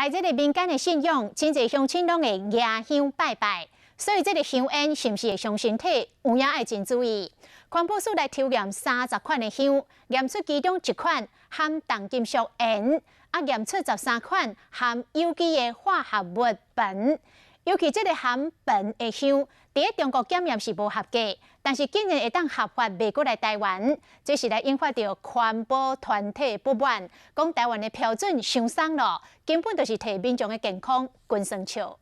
来这个民间的信仰，真侪乡亲拢会压香拜拜，所以这个香烟是毋是会伤身体，有影爱真注意。环保署来抽验30款的香，验出其中1款含重金属烟，验出13款含有机的化合物苯。尤其这个含苯的香，伫中国检验是无合格，但是竟然会当合法卖过来台湾，这是来引发着环保团体不满，讲台湾的标准伤松咯，根本就是替民众的健康滚生笑。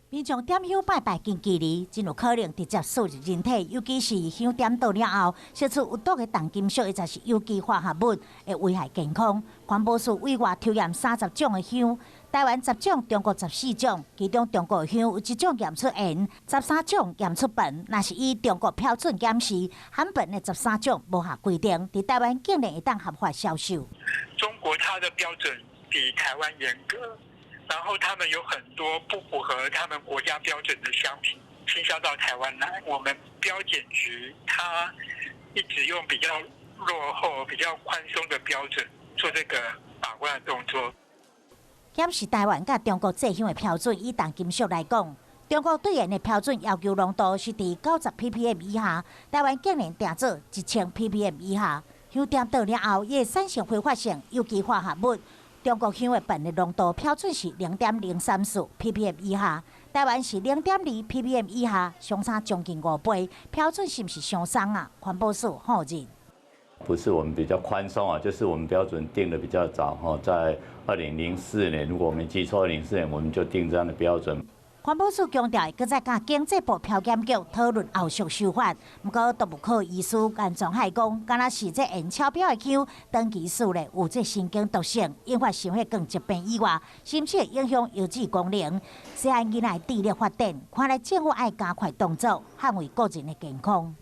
民众点香拜拜近距离，真有可能直接摄入人体，尤其是香点倒了后，摄取有毒的重金属，或者是有机化合物，会危害健康。环保署委外抽验30种的香，台湾10种，中国14种，其中中国的香有1种验出盐，13种验出苯。若是以中国标准检视，含苯的13种无合规定，伫台湾竟然会当合法销售。中国它的标准比台湾严格。然后他们有很多不符合他们国家标准的商品倾销到台湾来，我们标检局它一直用比较落后、比较宽松的标准做这个把关的动作。检视台湾甲中国制香的标准，以重金属来讲，中国对烟的标准要求浓度是伫90 ppm 以下，台湾竟然定做1000 ppm 以下。香点倒了后，也会产生挥发性有机化合物。中国香的苯的浓度标准是0.034 ppm 以下，台湾是0.2 ppm 以下，相差将近5倍，标准是不是相松啊？环保署否认。不是我们比较宽松啊，就是我们标准定的比较早哈，在2004年，如果我没记错，2004年我们就定这样的标准。环保署强调，搁再甲经济部漂检局讨论后续修法。不过，动物科医师严仲海讲，敢若是这烟超标的香，长期数咧有这神经毒性，引发心血管疾病以外，甚至会影响邮寄功能，使孩囡仔智力发展。看来政府爱加快动作，捍卫个人的健康。